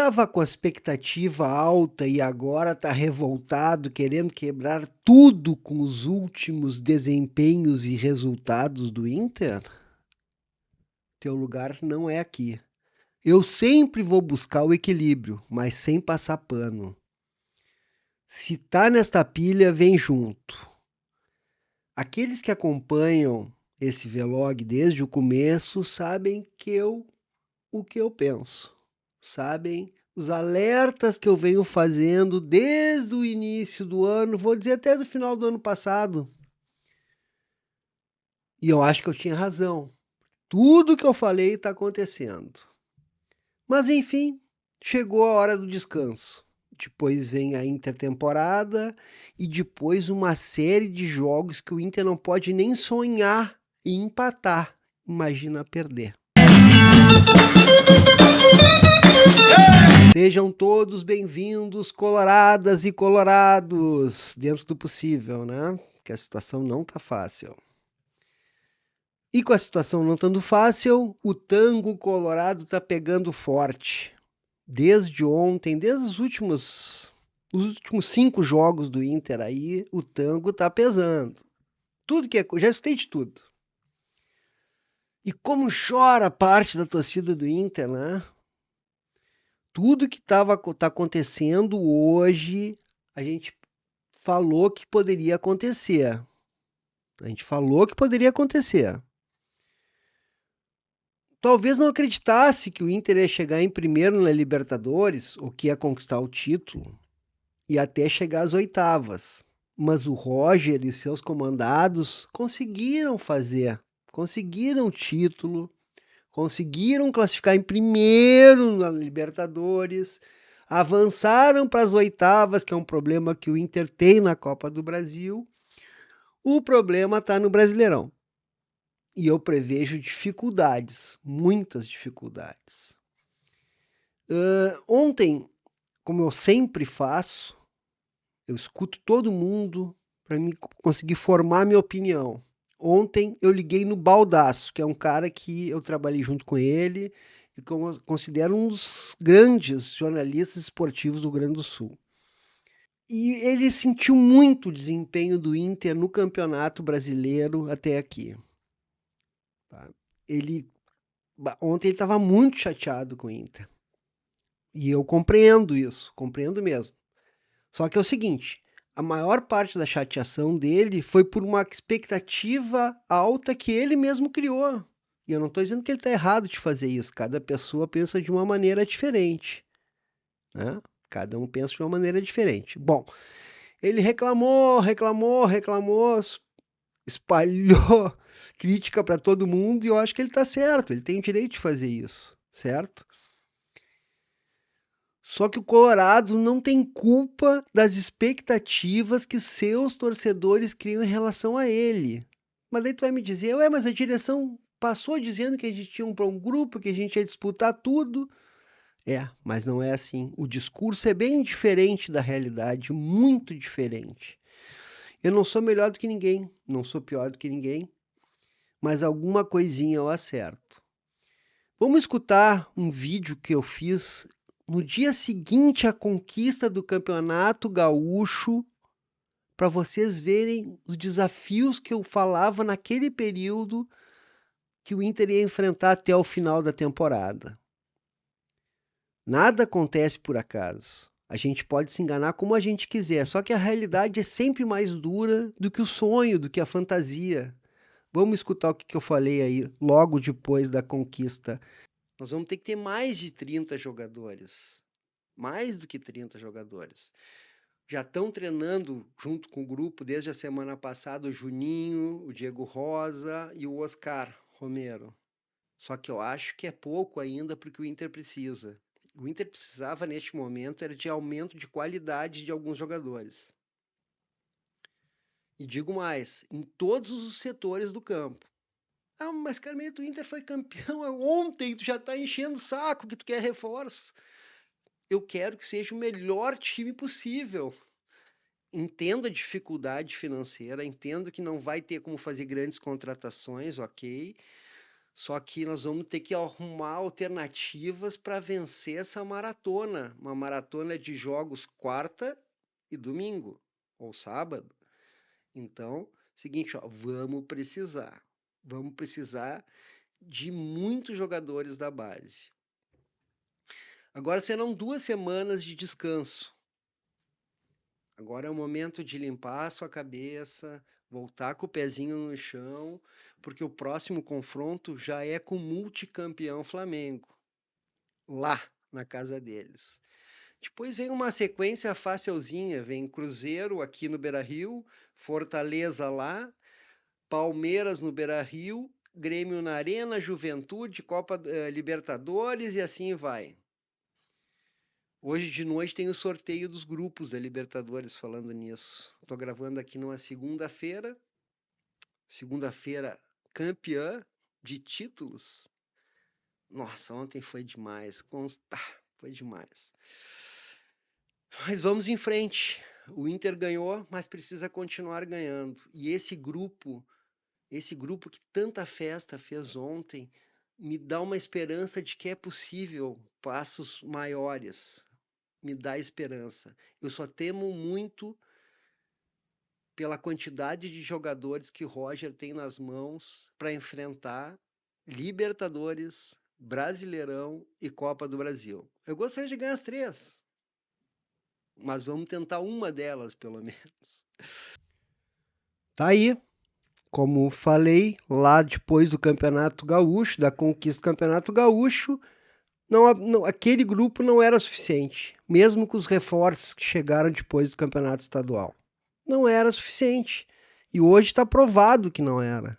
estava com a expectativa alta e agora está revoltado, querendo quebrar tudo com os últimos desempenhos e resultados do Inter? Teu lugar não é aqui. Eu sempre vou buscar o equilíbrio, mas sem passar pano. Se tá nesta pilha, vem junto. Aqueles que acompanham esse vlog desde o começo sabem o que eu penso. Sabem os alertas que eu venho fazendo desde o início do ano, vou dizer até do final do ano passado. E eu acho que eu tinha razão. Tudo que eu falei está acontecendo. Mas enfim, chegou a hora do descanso. Depois vem a intertemporada e depois uma série de jogos que o Inter não pode nem sonhar em empatar. Imagina perder. Sejam todos bem-vindos, coloradas e colorados, dentro do possível, né? Que a situação não tá fácil. E com a situação não estando fácil, o tango colorado tá pegando forte. Desde ontem, desde os últimos 5 jogos do Inter aí, o tango tá pesando. Tudo que é, já escutei de tudo. E como chora parte da torcida do Inter, né? Tudo que tá acontecendo hoje, a gente falou que poderia acontecer. A gente falou que poderia acontecer. Talvez não acreditasse que o Inter ia chegar em primeiro na Libertadores, ou que ia conquistar o título, e até chegar às oitavas. Mas o Roger e seus comandados conseguiram fazer, conseguiram o título, conseguiram classificar em primeiro na Libertadores, avançaram para as oitavas, que é um problema que o Inter tem na Copa do Brasil. O problema está no Brasileirão. E eu prevejo dificuldades, muitas dificuldades. Ontem, como eu sempre faço, eu escuto todo mundo para mim conseguir formar minha opinião. Ontem eu liguei no Baldasso, que é um cara que eu trabalhei junto com ele e que eu considero um dos grandes jornalistas esportivos do Rio Grande do Sul. E ele sentiu muito o desempenho do Inter no Campeonato Brasileiro até aqui. Tá? Ontem ele estava muito chateado com o Inter. E eu compreendo isso, compreendo mesmo. Só que é o seguinte, a maior parte da chateação dele foi por uma expectativa alta que ele mesmo criou. E eu não estou dizendo que ele está errado de fazer isso. Cada pessoa pensa de uma maneira diferente. Né? Cada um pensa de uma maneira diferente. Bom, ele reclamou, espalhou crítica para todo mundo e eu acho que ele está certo. Ele tem o direito de fazer isso, certo? Só que o Colorado não tem culpa das expectativas que seus torcedores criam em relação a ele. Mas daí tu vai me dizer, ué, mas a direção passou dizendo que a gente tinha um grupo, que a gente ia disputar tudo. Mas não é assim. O discurso é bem diferente da realidade, muito diferente. Eu não sou melhor do que ninguém, não sou pior do que ninguém, mas alguma coisinha eu acerto. Vamos escutar um vídeo que eu fiz no dia seguinte à conquista do Campeonato Gaúcho, para vocês verem os desafios que eu falava naquele período que o Inter ia enfrentar até o final da temporada. Nada acontece por acaso. A gente pode se enganar como a gente quiser, só que a realidade é sempre mais dura do que o sonho, do que a fantasia. Vamos escutar o que eu falei aí logo depois da conquista. Nós vamos ter que ter mais de 30 jogadores. Mais do que 30 jogadores. Já estão treinando junto com o grupo desde a semana passada o Juninho, o Diego Rosa e o Oscar Romero. Só que eu acho que é pouco ainda porque o Inter precisa. O Inter precisava neste momento era de aumento de qualidade de alguns jogadores. E digo mais, em todos os setores do campo. Ah, mas Carmeio, o Inter foi campeão ontem, tu já tá enchendo o saco que tu quer reforço. Eu quero que seja o melhor time possível. Entendo a dificuldade financeira, entendo que não vai ter como fazer grandes contratações, ok. Só que nós vamos ter que arrumar alternativas para vencer essa maratona. Uma maratona de jogos quarta e domingo, ou sábado. Então, seguinte, ó, vamos precisar. Vamos precisar de muitos jogadores da base. Agora serão 2 semanas de descanso. Agora é o momento de limpar a sua cabeça, voltar com o pezinho no chão, porque o próximo confronto já é com o multicampeão Flamengo, lá na casa deles. Depois vem uma sequência facilzinha, vem Cruzeiro aqui no Beira-Rio, Fortaleza lá, Palmeiras no Beira-Rio, Grêmio na Arena, Juventude, Copa Libertadores e assim vai. Hoje de noite tem o sorteio dos grupos da Libertadores, falando nisso. Estou gravando aqui numa segunda-feira campeã de títulos. Nossa, ontem foi demais. Foi demais. Mas vamos em frente. O Inter ganhou, mas precisa continuar ganhando. E esse grupo que tanta festa fez ontem, me dá uma esperança de que é possível passos maiores. Me dá esperança. Eu só temo muito pela quantidade de jogadores que o Roger tem nas mãos para enfrentar Libertadores, Brasileirão e Copa do Brasil. Eu gostaria de ganhar as 3, mas vamos tentar uma delas, pelo menos. Tá aí, como falei, lá depois do Campeonato Gaúcho, da conquista do Campeonato Gaúcho, aquele grupo não era suficiente, mesmo com os reforços que chegaram depois do Campeonato Estadual. Não era suficiente. E hoje está provado que não era.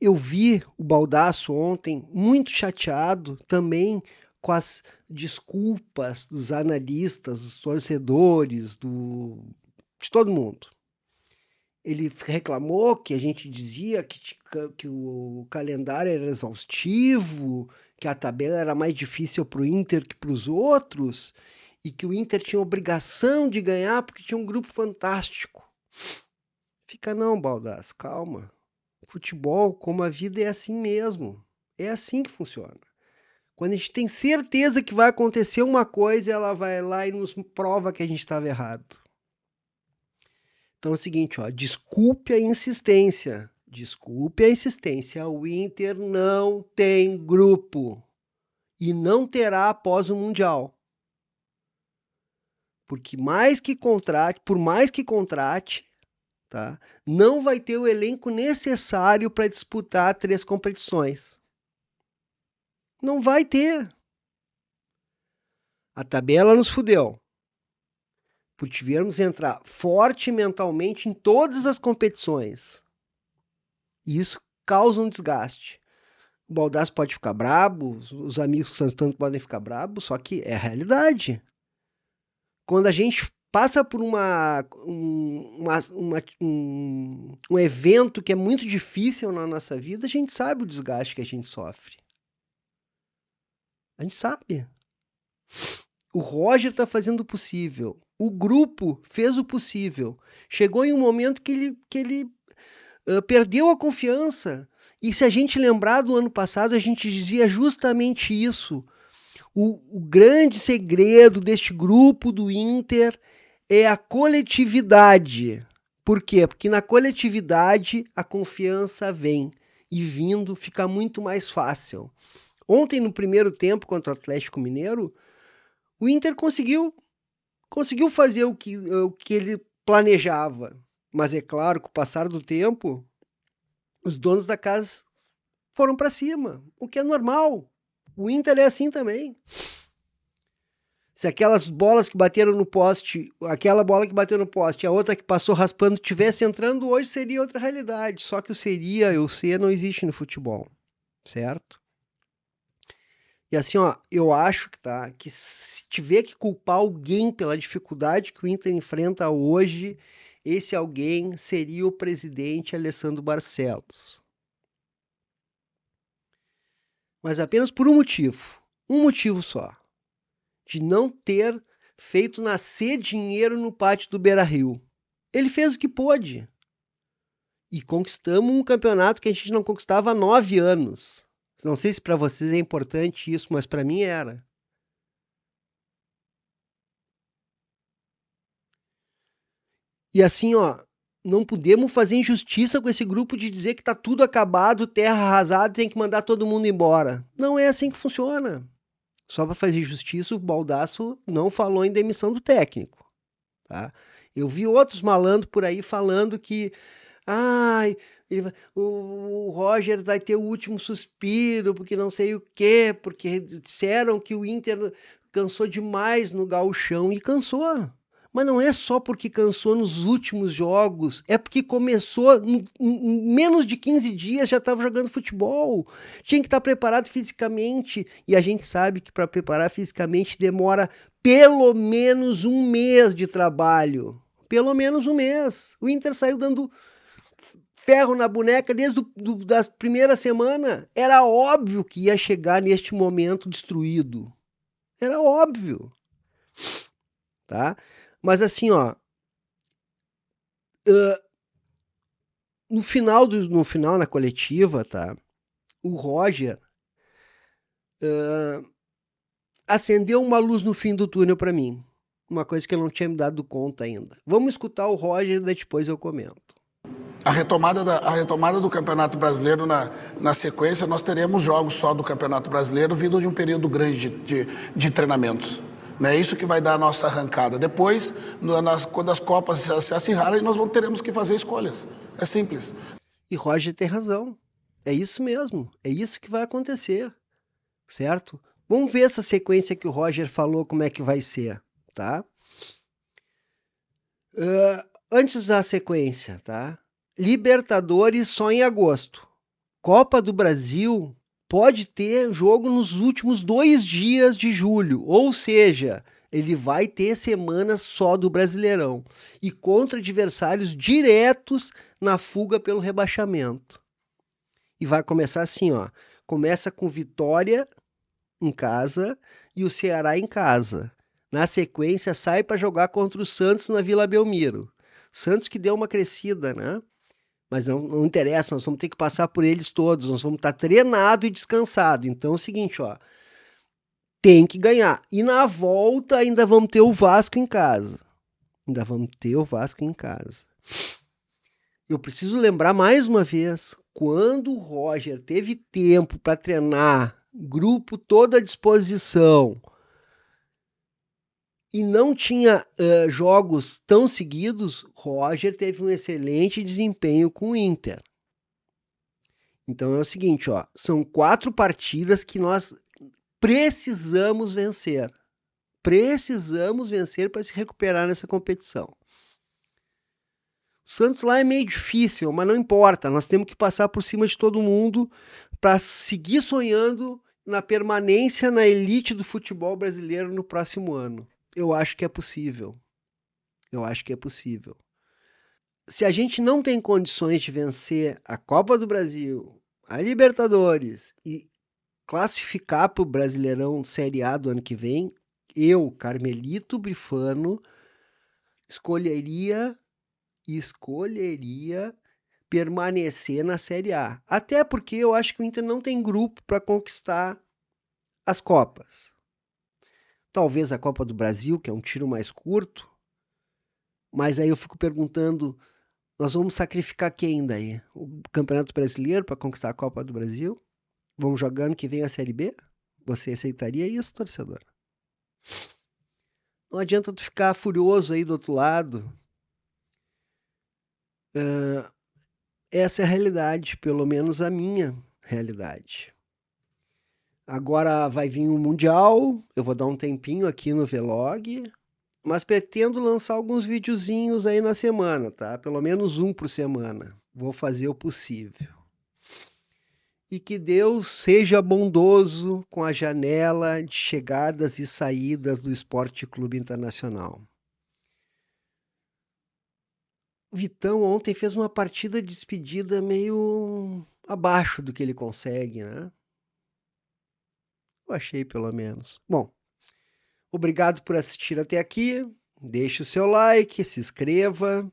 Eu vi o Baldasso ontem muito chateado também com as desculpas dos analistas, dos torcedores, de todo mundo. Ele reclamou que a gente dizia que o calendário era exaustivo, que a tabela era mais difícil para o Inter que para os outros, e que o Inter tinha obrigação de ganhar porque tinha um grupo fantástico. Fica não, Baldasso, calma. Futebol, como a vida, é assim mesmo. É assim que funciona. Quando a gente tem certeza que vai acontecer uma coisa, ela vai lá e nos prova que a gente estava errado. Então é o seguinte, ó, desculpe a insistência. Desculpe a insistência. O Inter não tem grupo. E não terá após o Mundial. Porque por mais que contrate, tá, não vai ter o elenco necessário para disputar 3 competições. Não vai ter. A tabela nos fudeu. Por tivermos entrar forte mentalmente em todas as competições. E isso causa um desgaste. O Baldasso pode ficar brabo, os amigos tanto podem ficar brabos, só que é a realidade. Quando a gente passa por um evento que é muito difícil na nossa vida, a gente sabe o desgaste que a gente sofre. A gente sabe. O Roger está fazendo o possível. O grupo fez o possível. Chegou em um momento que ele perdeu a confiança. E se a gente lembrar do ano passado, a gente dizia justamente isso. O grande segredo deste grupo do Inter é a coletividade. Por quê? Porque na coletividade a confiança vem. E vindo fica muito mais fácil. Ontem, no primeiro tempo contra o Atlético Mineiro, o Inter conseguiu fazer o que ele planejava. Mas é claro, com o passar do tempo, os donos da casa foram para cima, o que é normal. O Inter é assim também. Se aquelas bolas que bateram no poste, aquela bola que bateu no poste, a outra que passou raspando, tivesse entrando hoje, seria outra realidade. Só que o ser não existe no futebol, certo? E assim, ó, eu acho que se tiver que culpar alguém pela dificuldade que o Inter enfrenta hoje, esse alguém seria o presidente Alessandro Barcelos. Mas apenas por um motivo só, de não ter feito nascer dinheiro no pátio do Beira-Rio. Ele fez o que pôde. E conquistamos um campeonato que a gente não conquistava há 9 anos. Não sei se para vocês é importante isso, mas para mim era. E assim, ó, não podemos fazer injustiça com esse grupo de dizer que tá tudo acabado, terra arrasada, tem que mandar todo mundo embora. Não é assim que funciona. Só para fazer justiça, o Baldasso não falou em demissão do técnico, tá? Eu vi outros malandros por aí falando que, ai, o Roger vai ter o último suspiro, porque não sei o quê, porque disseram que o Inter cansou demais no gauchão e cansou. Mas não é só porque cansou nos últimos jogos, é porque começou em menos de 15 dias já estava jogando futebol. Tinha que estar preparado fisicamente e a gente sabe que para preparar fisicamente demora pelo menos um mês de trabalho. Pelo menos um mês. O Inter saiu dando ferro na boneca desde da primeira semana. Era óbvio que ia chegar neste momento destruído. Era óbvio, tá? Mas assim, ó, no final na coletiva, tá? O Roger acendeu uma luz no fim do túnel para mim. Uma coisa que eu não tinha me dado conta ainda. Vamos escutar o Roger e depois eu comento. A retomada do Campeonato Brasileiro na sequência, nós teremos jogos só do Campeonato Brasileiro vindo de um período grande de treinamentos. É isso que vai dar a nossa arrancada. Depois, quando as Copas se acirrarem, nós teremos que fazer escolhas. É simples. E Roger tem razão. É isso mesmo. É isso que vai acontecer. Certo? Vamos ver essa sequência que o Roger falou, como é que vai ser, tá? Antes da sequência, tá? Libertadores só em agosto. Copa do Brasil pode ter jogo nos últimos 2 dias de julho, ou seja, ele vai ter semanas só do Brasileirão e contra adversários diretos na fuga pelo rebaixamento. E vai começar assim, ó. Começa com Vitória em casa e o Ceará em casa. Na sequência, sai para jogar contra o Santos na Vila Belmiro. Santos que deu uma crescida, né? Mas não interessa, nós vamos ter que passar por eles todos, nós vamos estar treinado e descansado. Então é o seguinte, ó, tem que ganhar. E na volta ainda vamos ter o Vasco em casa. Ainda vamos ter o Vasco em casa. Eu preciso lembrar mais uma vez, quando o Roger teve tempo para treinar, grupo toda à disposição, e não tinha jogos tão seguidos, Roger teve um excelente desempenho com o Inter. Então é o seguinte, ó, são 4 partidas que nós precisamos vencer. Precisamos vencer para se recuperar nessa competição. O Santos lá é meio difícil, mas não importa. Nós temos que passar por cima de todo mundo para seguir sonhando na permanência na elite do futebol brasileiro no próximo ano. Eu acho que é possível. Eu acho que é possível. Se a gente não tem condições de vencer a Copa do Brasil, a Libertadores e classificar para o Brasileirão Série A do ano que vem, eu, Carmelito Bifano, escolheria permanecer na Série A. Até porque eu acho que o Inter não tem grupo para conquistar as Copas. Talvez a Copa do Brasil, que é um tiro mais curto, mas aí eu fico perguntando, nós vamos sacrificar quem daí? O Campeonato Brasileiro para conquistar a Copa do Brasil? Vamos jogando que vem a Série B? Você aceitaria isso, torcedor? Não adianta tu ficar furioso aí do outro lado. Essa é a realidade, pelo menos a minha realidade. Agora vai vir o Mundial, eu vou dar um tempinho aqui no Vlog, mas pretendo lançar alguns videozinhos aí na semana, tá? Pelo menos um por semana. Vou fazer o possível. E que Deus seja bondoso com a janela de chegadas e saídas do Esporte Clube Internacional. O Vitão ontem fez uma partida de despedida meio abaixo do que ele consegue, né? Eu achei, pelo menos. Bom, obrigado por assistir até aqui. Deixe o seu like, se inscreva.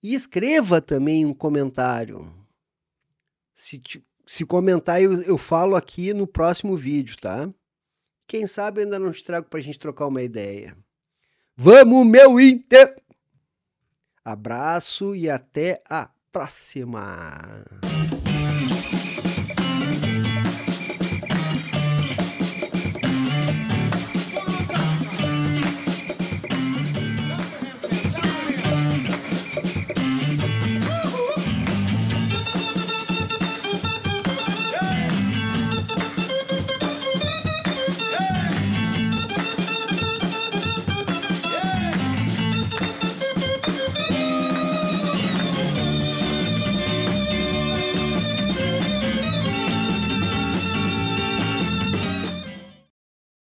E escreva também um comentário. Se comentar, eu falo aqui no próximo vídeo, tá? Quem sabe eu ainda não te trago pra gente trocar uma ideia. Vamos, meu Inter! Abraço e até a próxima!